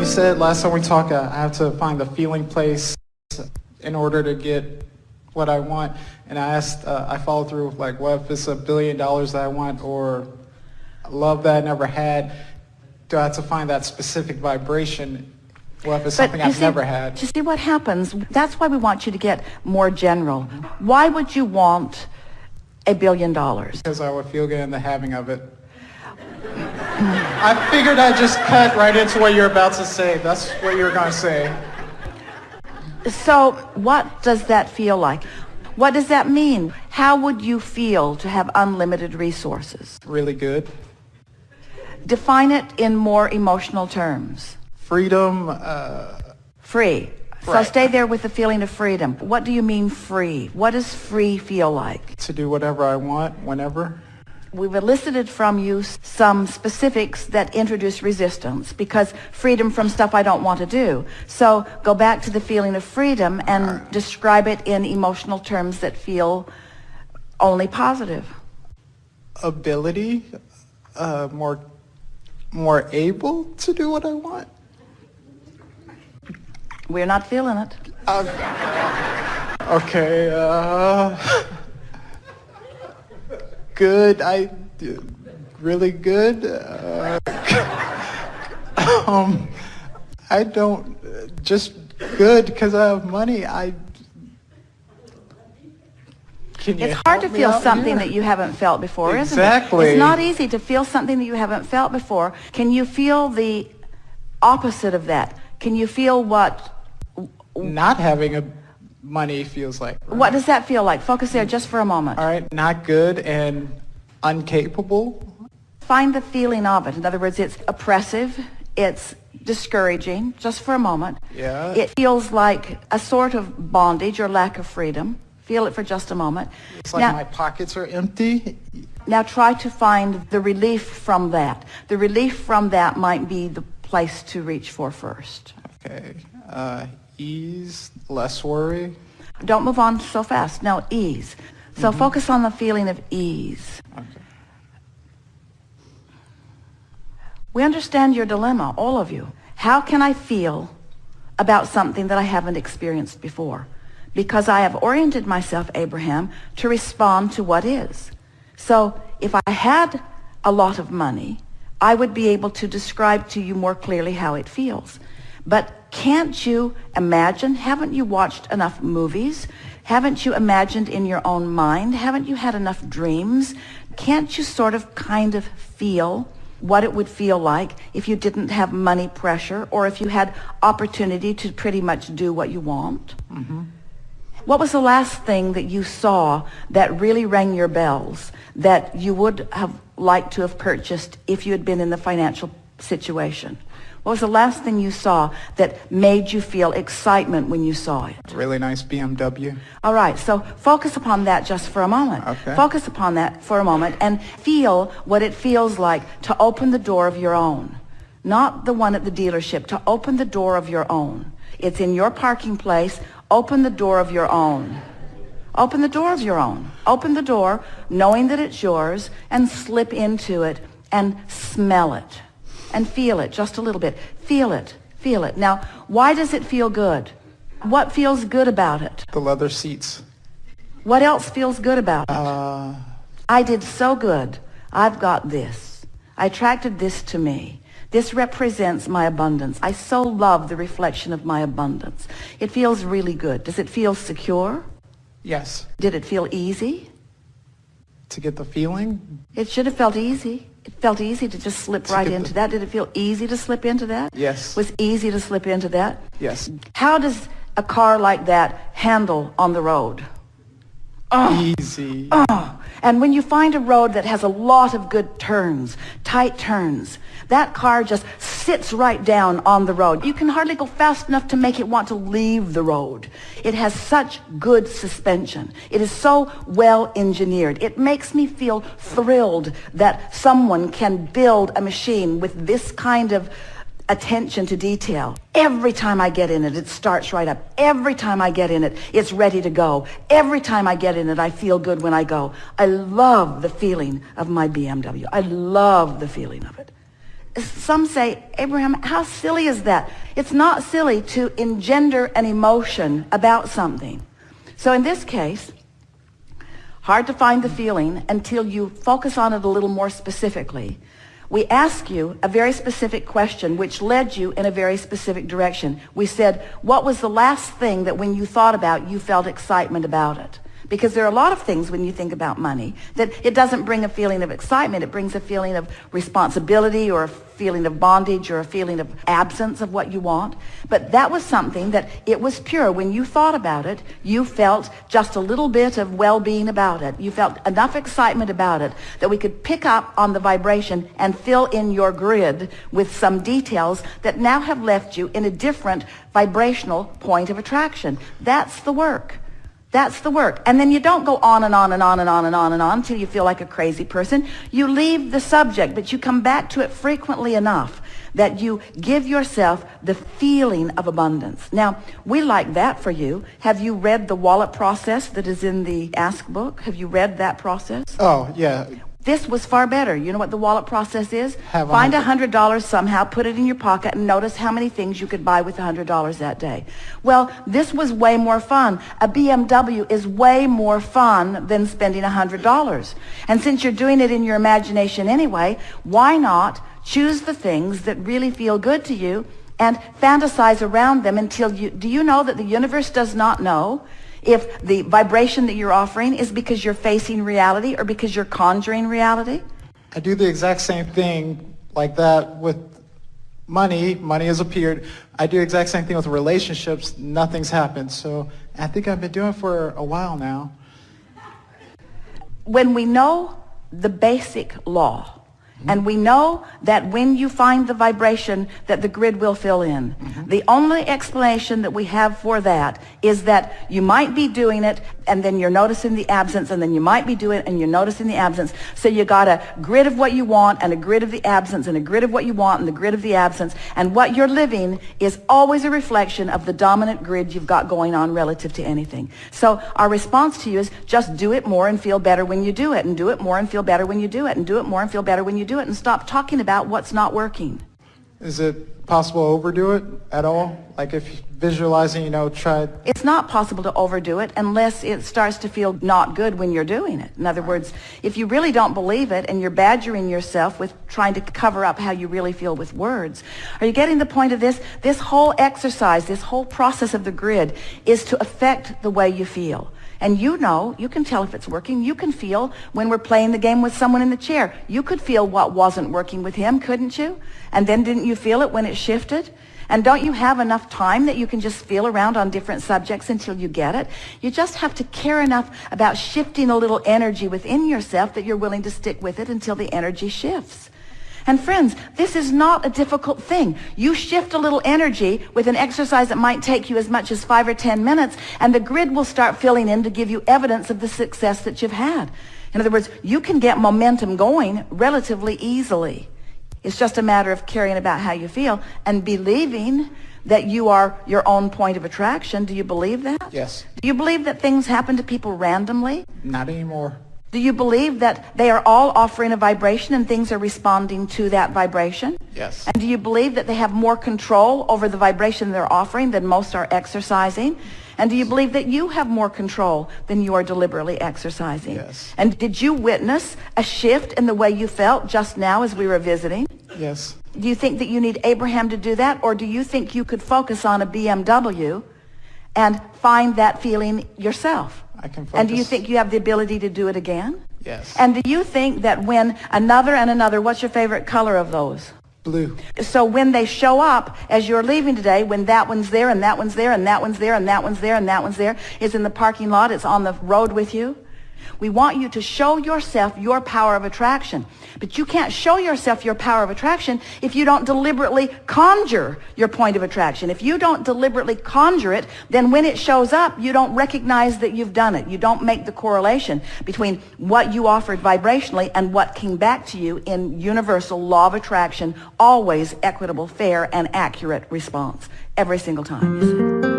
said last time we talked, I have to find the feeling place in order to get what I want. And I followed through, like, what if it's $1 billion that I want, or love that I never had? Do I have to find that specific vibration? What if it's something I've never had? You see what happens? That's why we want you to get more general. Why would you want $1 billion? Because I would feel good in the having of it. I figured I'd just cut right into what you're about to say. That's what you're going to say. So what does that feel like? What does that mean? How would you feel to have unlimited resources? Really good. Define it in more emotional terms. Freedom. Free. So Right. stay there with the feeling of freedom. What do you mean free? What does free feel like? To do whatever I want, whenever. We've elicited from you some specifics that introduce resistance, because freedom from stuff I don't want to do. So go back to the feeling of freedom and describe it in emotional terms that feel only positive. Ability. More able to do what I want. We're not feeling it. Okay. Good. Really good. I don't. Just good because I have money. It's hard to feel something that you haven't felt before, isn't it? Exactly. It's not easy to feel something that you haven't felt before. Can you feel the opposite of that? Can you feel what Not having money feels like. Right? What does that feel like? Focus there just for a moment. All right. Not good and incapable. Find the feeling of it. In other words, it's oppressive. It's discouraging. Just for a moment. Yeah. It feels like a sort of bondage or lack of freedom. Feel it for just a moment. It's like my pockets are empty. Now try to find the relief from that. The relief from that might be the place to reach for first. Okay. Ease, less worry. Don't move on so fast. Now ease. So focus on the feeling of ease. Okay. We understand your dilemma, all of you. How can I feel about something that I haven't experienced before? Because I have oriented myself, Abraham, to respond to what is. So if I had a lot of money, I would be able to describe to you more clearly how it feels. But can't you imagine? Haven't you watched enough movies? Haven't you imagined in your own mind? Haven't you had enough dreams? Can't you sort of kind of feel what it would feel like if you didn't have money pressure, or if you had opportunity to pretty much do what you want? Mm-hmm. What was the last thing that you saw that really rang your bells, that you would have liked to have purchased if you had been in the financial situation? What was the last thing you saw that made you feel excitement when you saw it? Really nice BMW. All right, so focus upon that just for a moment. Okay. Focus upon that for a moment and feel what it feels like to open the door of your own. Not the one at the dealership, to open the door of your own. It's in your parking place. Open the door of your own. Open the door of your own. Open the door, knowing that it's yours, and slip into it and smell it and feel it just a little bit. Feel it. Feel it. Now, why does it feel good? What feels good about it? The leather seats. What else feels good about it? Uh, I did so good. I've got this. I attracted this to me. This represents my abundance. I so love the reflection of my abundance. It feels really good. Does it feel secure? yes. Did it feel easy? To get the feeling? It should have felt easy. It felt easy to just slip right into that. Did it feel easy to slip into that? Yes. Was easy to slip into that? Yes. How does a car like that handle on the road? Easy. And when you find a road that has a lot of good turns, tight turns, that car just sits right down on the road. You can hardly go fast enough to make it want to leave the road. It has such good suspension. It is so well engineered. It makes me feel thrilled that someone can build a machine with this kind of attention to detail. Every time I get in it, it starts right up. Every time I get in it, it's ready to go. Every time I get in it, I feel good when I go. I love the feeling of my BMW. I love the feeling of it. some say, Abraham, how silly is that? It's not silly to engender an emotion about something. So in this case, hard to find the feeling until you focus on it a little more specifically. We ask you a very specific question which led you in a very specific direction. We said, what was the last thing that when you thought about, you felt excitement about it? Because there are a lot of things when you think about money that it doesn't bring a feeling of excitement. It brings a feeling of responsibility or a feeling of bondage or a feeling of absence of what you want. But that was something that it was pure. When you thought about it, you felt just a little bit of well-being about it. You felt enough excitement about it that we could pick up on the vibration and fill in your grid with some details that now have left you in a different vibrational point of attraction. That's the work. That's the work. And then you don't go on and on and on and on and on and on until you feel like a crazy person. You leave the subject, but you come back to it frequently enough that you give yourself the feeling of abundance. Now, we like that for you. Have you read the wallet process that is in the Ask book? Have you read that process? Oh, yeah. This was far better. You know what the wallet process is? Have Find $100 somehow, put it in your pocket, and notice how many things you could buy with $100 that day. Well, this was way more fun. A BMW is way more fun than spending $100. And since you're doing it in your imagination anyway, why not choose the things that really feel good to you and fantasize around them until you... Do you know that the universe does not know if the vibration that you're offering is because you're facing reality or because you're conjuring reality? I do the exact same thing like that with money. Money has appeared. I do the exact same thing with relationships. Nothing's happened. So I think I've been doing it for a while now. When we know the basic law, and we know that when you find the vibration that the grid will fill in. The only explanation that we have for that is that you might be doing it and then you're noticing the absence, and then you might be doing it and you're noticing the absence. So you got a grid of what you want and a grid of the absence and a grid of what you want and the grid of the absence. And what you're living is always a reflection of the dominant grid you've got going on relative to anything. So our response to you is just do it more and feel better when you do it, and do it more and feel better when you do it, and do it more and feel better when you do it, and stop talking about what's not working. Is it possible to overdo it at all? Like if visualizing, try... It's not possible to overdo it unless it starts to feel not good when you're doing it. In other words, if you really don't believe it and you're badgering yourself with trying to cover up how you really feel with words, are you getting the point of this? This whole exercise, this whole process of the grid is to affect the way you feel. And you can tell if it's working. You can feel when we're playing the game with someone in the chair. You could feel what wasn't working with him, couldn't you? And then didn't you feel it when it shifted? And don't you have enough time that you can just feel around on different subjects until you get it? You just have to care enough about shifting a little energy within yourself that you're willing to stick with it until the energy shifts. And friends, this is not a difficult thing. You shift a little energy with an exercise that might take you as much as 5 or 10 minutes, and the grid will start filling in to give you evidence of the success that you've had. In other words, you can get momentum going relatively easily. It's just a matter of caring about how you feel and believing that you are your own point of attraction. Do you believe that? Yes. Do you believe that things happen to people randomly? Not anymore. Do you believe that they are all offering a vibration and things are responding to that vibration? Yes. And do you believe that they have more control over the vibration they're offering than most are exercising? And do you believe that you have more control than you are deliberately exercising? Yes. And did you witness a shift in the way you felt just now as we were visiting? Yes. Do you think that you need Abraham to do that? Or do you think you could focus on a BMW and find that feeling yourself? I can focus. And do you think you have the ability to do it again? Yes. And do you think that when another and another, what's your favorite color of those? Blue. So when they show up as you're leaving today, when that one's there and that one's there and that one's there and that one's there and that one's there, it's in the parking lot, it's on the road with you, we want you to show yourself your power of attraction. But you can't show yourself your power of attraction if you don't deliberately conjure your point of attraction. If you don't deliberately conjure it, then when it shows up, you don't recognize that you've done it. You don't make the correlation between what you offered vibrationally and what came back to you in universal law of attraction, always equitable, fair, and accurate response every single time.